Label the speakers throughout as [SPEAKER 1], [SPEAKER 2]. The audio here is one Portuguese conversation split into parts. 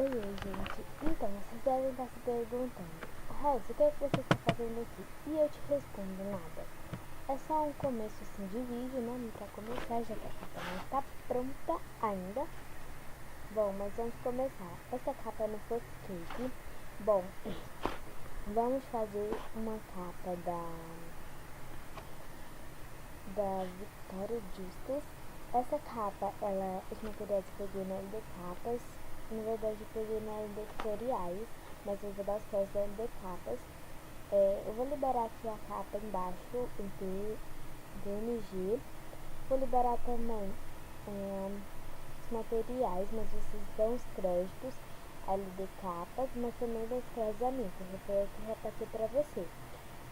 [SPEAKER 1] Oi, gente. Então, vocês devem estar se perguntando: Rose, o que é que você está fazendo aqui? E eu te respondo: nada. É só um começo assim de vídeo, né? Pra começar, já que a capa não está pronta ainda. Bom, mas vamos começar. Essa capa é no Footcake. Bom, vamos fazer uma capa da Victoria Justice. Essa capa, os materiais que eu peguei na LD Capas. Na verdade, eu peguei na LD Tutoriais, mas eu vou dar os créditos da LD Capas. Eu vou liberar aqui a capa embaixo em PNG. Vou liberar também os materiais, mas vocês dão os créditos LD Capas, mas também dão os créditos a mim, porque foi eu que repassei pra você.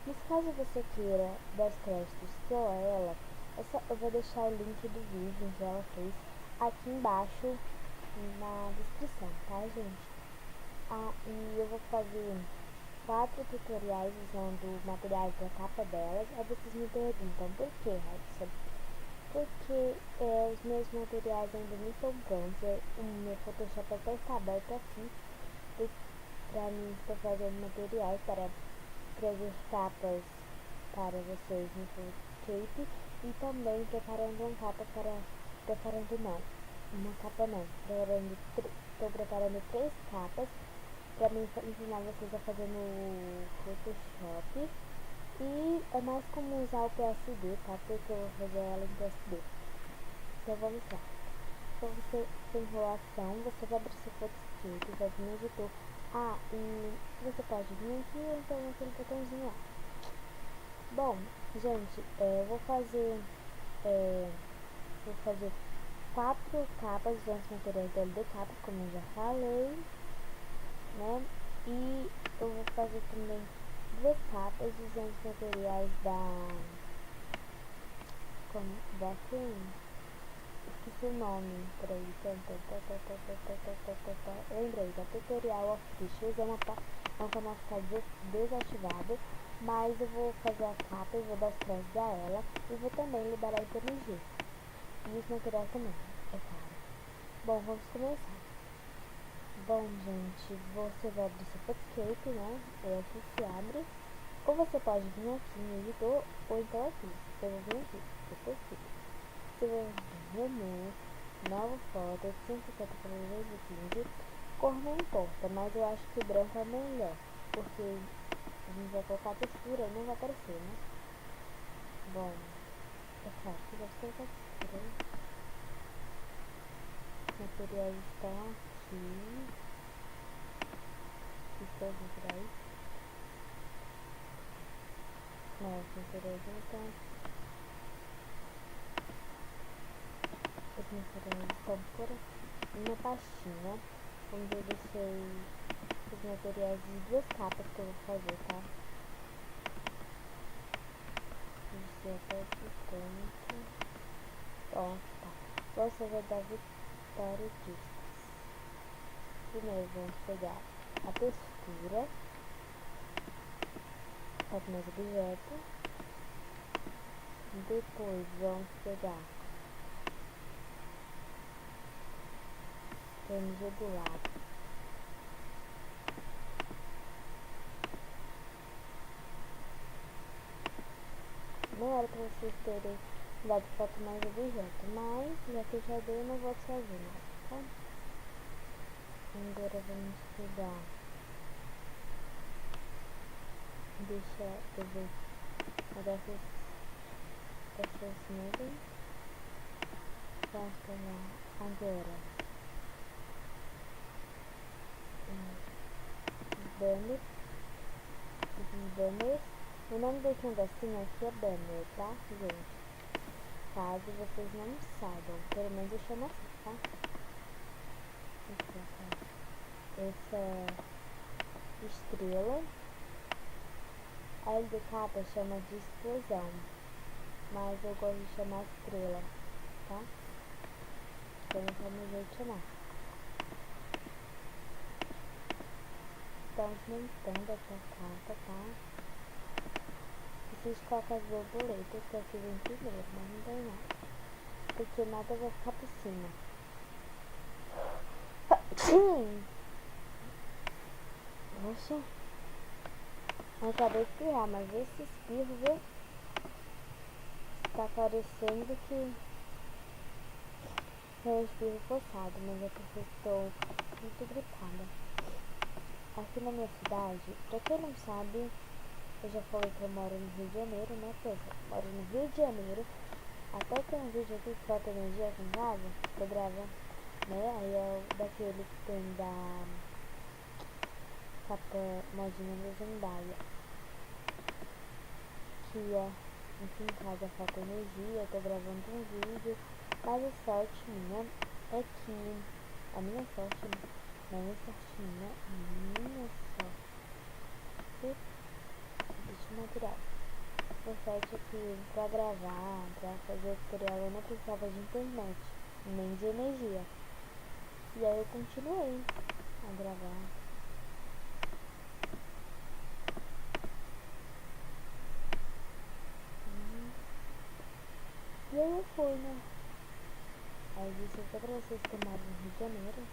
[SPEAKER 1] Mas caso você queira dar os créditos só a ela, eu vou deixar o link do vídeo em que ela fez aqui embaixo na descrição, tá, gente? E eu vou fazer 4 tutoriais usando materiais da capa delas. Aí vocês me perguntam, por que, Robson? Porque os meus materiais ainda não estão prontos. O meu Photoshop até está aberto aqui para mim estar fazendo materiais para trazer capas para vocês no Footcake e também preparando uma capa estou preparando 3 capas para mim ensinar vocês a fazer no Photoshop. E é mais como usar o PSD, tá? Porque eu vou fazer ela em PSD. Então vamos lá. Então você tem enrolação, você vai abrir seu Footcake, vai vir no editor. E você pode vir aqui ou então naquele botãozinho lá. Bom, gente, eu vou fazer 4 capas usando os materiais da LD Capas, como eu já falei, né? E eu vou fazer também 2 capas usando os materiais quem? Esqueci o nome, peraí, lembrei, da Tutorial Officials, é um canal que está desativado, mas eu vou fazer a capa e vou dar os créditos a ela, e vou também liberar em PNG, e os materiais também, é claro. Bom, vamos começar. Bom, gente, você vai abrir seu Footcake, né, aqui se abre, ou você pode vir aqui no editor, ou então aqui, eu vou vir aqui, depois aqui. Você vai vir menu, nova foto, 150 por 215, cor não importa, mas eu acho que branco é melhor, porque a gente vai colocar a textura e não vai aparecer, né? Bom, é claro que vai colocar a textura. Os materiais estão aqui. Estou os materiais. Não, os materiais não estão aqui. Os materiais estão por aqui. Uma pastinha, onde eu deixei os materiais de 2 capas que eu vou fazer, tá? Deixei até aqui pronto. Pronto, tá. Você vai dar Victoria Justice. Primeiro vamos pegar a textura para mais objeto. Depois vamos pegar PNG do lado. Não era para vocês terem dado foto mais objeto, mas já que eu já dei, eu não vou fazer mais, tá? Agora vamos pegar, deixa eu ver dessas nuvens. Vamos pegar agora banners. O nome desse negocinho aqui é banner, tá, gente? Caso vocês não saibam, pelo menos eu chamo assim, tá? Essa estrela, a LD Capa chama de explosão, mas eu gosto de chamar estrela, tá? Então esse é o meu jeito de chamar. Estamos montando essa capa, tá? Vocês colocam as borboletas que aqui vem primeiro, mas não tem nada, porque nada vai ficar por cima. Poxa, eu acabei de espirrar, mas esse espirro, viu? Tá parecendo que é um espirro forçado, mas é porque estou muito gripada. Aqui na minha cidade, pra quem não sabe, eu já falei que eu moro no Rio de Janeiro, né? Pois é, moro no Rio de Janeiro. Até tem um vídeo aqui que falta energia aqui em casa, que eu gravo, né? Aí é o daquele que tem da capa modinha da Zendaya, que é, enfim, em casa falta energia, eu tô gravando um vídeo, mas a sorte minha é que, a minha sorte, não é sorte minha sorte, bicho natural. O sorte é que pra gravar, pra fazer o tutorial, eu não precisava de internet, nem de energia. E aí eu continuei a gravar. E aí eu fui, né? Aí eu disse até pra vocês que eu moro no Rio de Janeiro.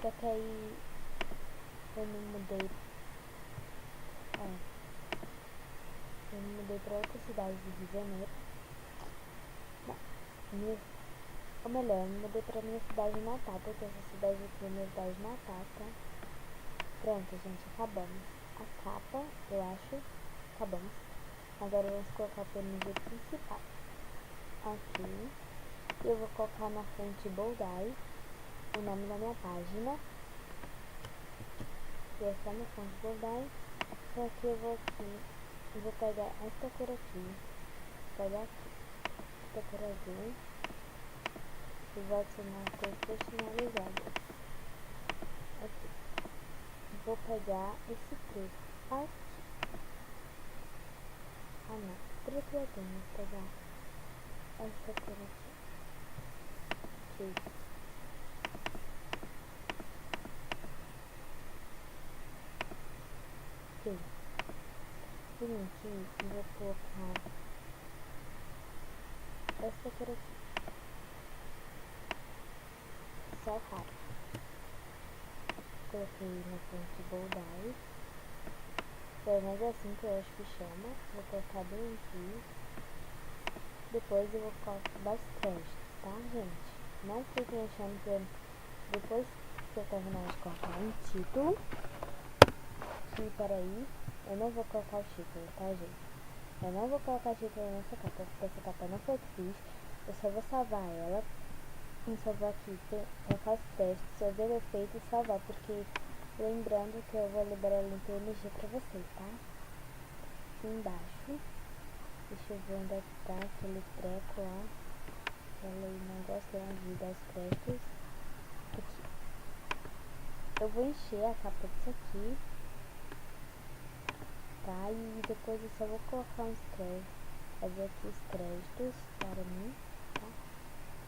[SPEAKER 1] Só que aí eu me mudei. Eu me mudei pra outra cidade do Rio de Janeiro. Não, ou melhor, eu me mudei pra minha cidade natal, porque essa cidade aqui é minha cidade natal, tá? Pronto, gente, acabamos. A capa, eu acho, acabamos. Agora vamos colocar o PNG principal. Aqui. Eu vou colocar na fonte Boldai o nome da minha página. Que é só na fonte Boldai. Só que eu vou aqui. Eu vou pegar esta cor aqui. Vou pegar aqui. Esta cor azul. E vou adicionar a cor personalizada. Aqui. Vou pegar esse preto aqui. Ah não, preto eu tenho. Vou pegar essa cor aqui. Aqui. Aqui. Vim aqui e vou colocar essa cor aqui. Só raro. Coloquei na fonte Boldai. Pelo menos é assim que eu acho que chama. Vou colocar bem aqui. Depois eu vou colocar os créditos, tá, gente? Não fiquem achando que depois que eu terminar de colocar um título, que peraí, eu não vou colocar o título, tá, gente? Eu não vou colocar título nessa capa, porque essa capa não foi o que fiz. Eu só vou salvar ela. Eu só vou aqui colocar os créditos, fazer o efeito e salvar, porque lembrando que eu vou liberar o PNG pra vocês, tá? Aqui embaixo. Deixa eu ver onde é que tá aquele treco lá. Aquele negócio lá de dar os créditos. Aqui. Eu vou encher a capa disso aqui. Tá? E depois eu só vou colocar uns créditos. Fazer aqui os créditos para mim, tá?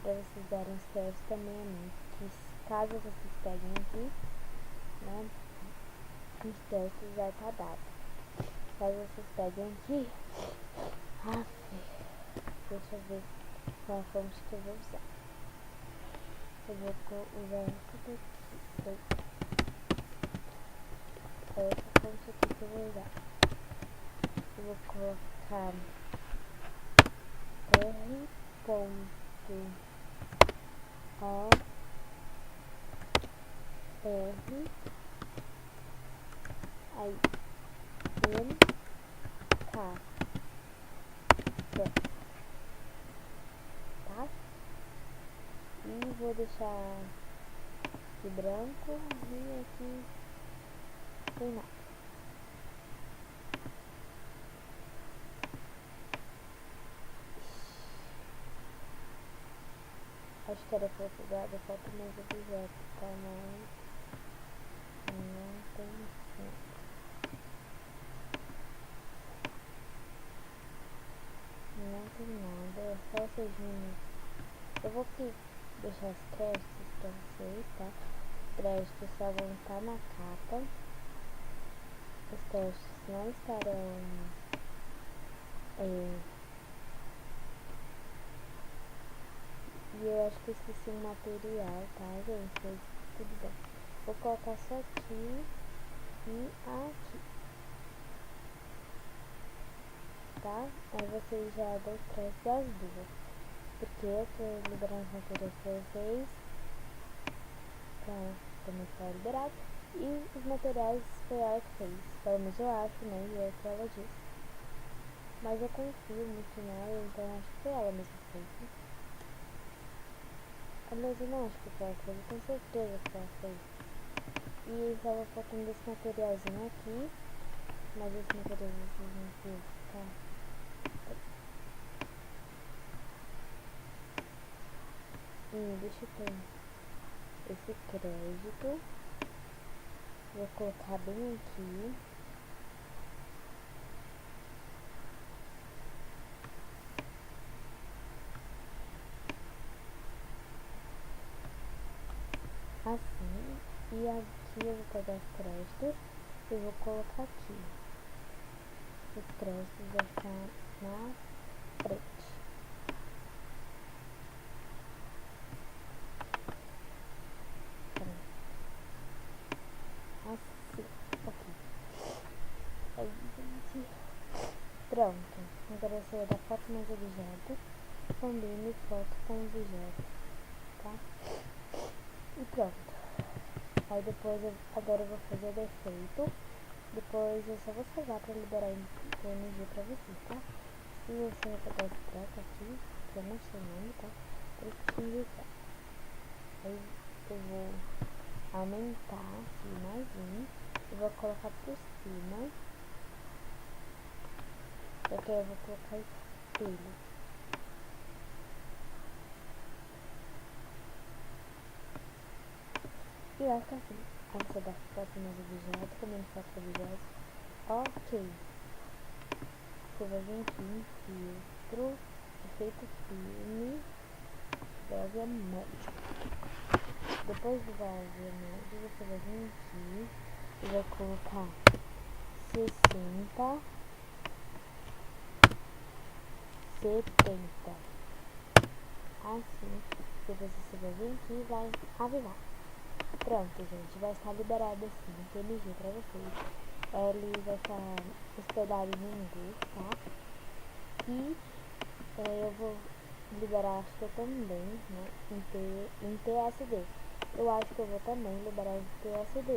[SPEAKER 1] Pra vocês darem os créditos também a mim. Que caso vocês peguem aqui, né? Os créditos já tá dado. Caso vocês peguem aqui. Deixa eu ver qual a fonte que eu vou usar. Eu vou usar essa daqui. É essa fonte aqui que eu vou usar. Eu vou colocar R.O. R. Aí N. K. Tá? E vou deixar aqui branco e aqui sem nada. Acho que era pra pegar da foto mais objeto, tá? Não tem nada. Não tem nada, é só vocês virem. Eu vou aqui deixar os créditos pra vocês, tá? Os créditos só vão estar na capa. Os créditos não estarão e eu acho que eu esqueci um material, tá, gente? Mas tudo bem. Vou colocar só aqui e aqui, tá? Aí vocês já dão crédito das duas, porque eu tô liberando os materiais pra vocês, pra também ficar liberado, e os materiais foi ela que fez, pelo menos eu acho, né? E é o que ela disse. Mas eu confio muito nela, então acho que foi ela mesmo que fez, né? Aliás, eu não acho que foi ela que fez, eu tenho certeza que ela fez. E estava faltando esse materialzinho aqui, mas esse materialzinho aqui tá. Deixa eu ter esse crédito. Vou colocar bem aqui. Assim. E aqui eu vou pegar os créditos e vou colocar aqui. Os créditos vão ficar na frente. Assim. Ok. Aí, gente. Pronto. Agora você vai dar foto mais objeto. Combine foto com objeto. Tá? E pronto. Aí depois, agora eu vou fazer o defeito. Depois eu só vou salvar pra liberar o PNG pra vocês, tá? Se você vai pegar esse treco aqui, que eu não sei o nome, tá? Otimizar. Aí eu vou aumentar aqui mais um. E vou colocar por cima. Porque eu vou colocar espelho. E vai ficar assim. Aí você dá foto nos objetos, comendo foto dos objetos. Ok. Você vai vir aqui em filtro, efeito filme, Velvet Mode. Depois do Velvet Mode, você vai vir aqui e vai colocar 60, 70. Assim, depois você vai vir aqui e vai avivar. Pronto, gente, vai estar liberado assim, o PNG pra vocês. Ele vai estar hospedado em inglês, tá? E eu vou liberar, acho que eu também, né, em TSD. Eu acho que eu vou também liberar em TSD.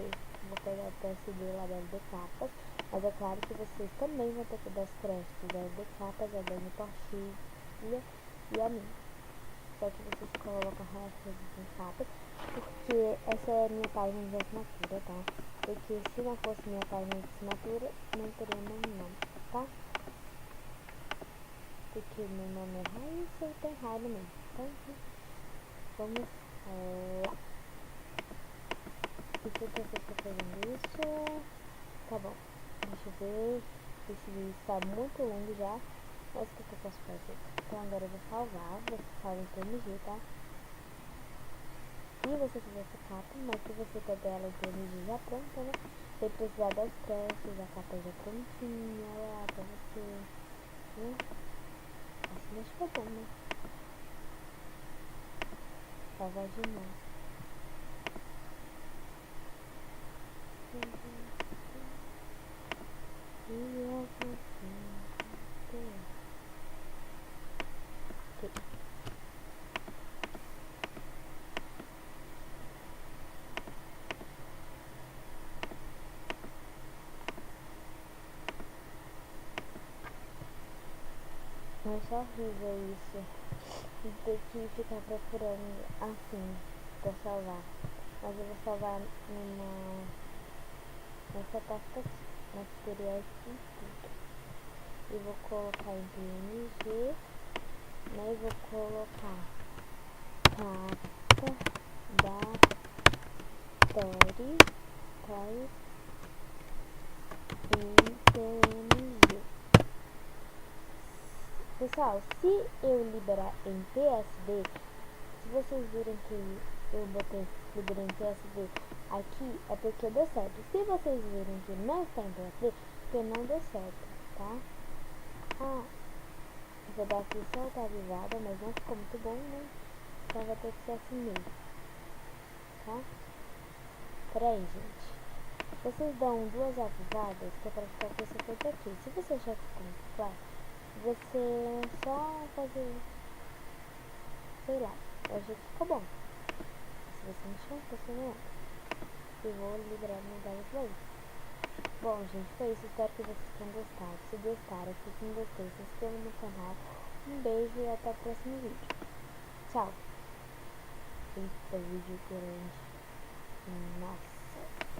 [SPEAKER 1] Vou pegar o TSD lá das decapas, mas é claro que vocês também vão ter que dar os créditos das decapas, a Dani Portilha e a mim. Só que vocês colocam as decapas, porque essa é a minha página de assinatura, tá? Porque se não fosse minha página de assinatura, não teria meu nome, tá? Porque meu nome é Raíssa e tem raiva mesmo. Então, vamos lá. E por que eu estou fazendo isso? Tá bom. Deixa eu ver. Esse vídeo está muito longo já. Mas o que eu posso fazer? Então agora eu vou salvar. Você salva em PNG, tá? Se você quiser essa capa, mas se você pegar ela em PNG já pronta, né? Sem precisar das creches, a capa já prontinha lá pra você, né? Assim acho que é bom, né? Salvar de novo. É só horrível isso. E ter que ficar procurando assim pra salvar. Mas eu vou salvar nessa pasta aqui. Materiais e tudo. E vou colocar em PNG, né? E vou colocar capa da Tori em PNG. Pessoal, se eu liberar em PSD, se vocês virem que eu liberei em PSD aqui, é porque deu certo. Se vocês virem que não está em PSD, porque não deu certo, tá? O pedaço só tá avisada, mas não ficou muito bom, né? Então vai ter que ser assim mesmo, tá? Peraí, gente. Vocês dão duas avisadas que é pra ficar com esse coisa aqui. Se você achar que ficou muito claro, você só fazer, sei lá, eu achei que ficou bom. Se você não achou, você não. Eu vou liberar minha tela pra isso. Bom, gente, foi isso. Espero que vocês tenham gostado. Se gostaram, clique em gostei, se inscreva no canal. Um beijo e até o próximo vídeo. Tchau. Eita, vídeo grande. Nossa.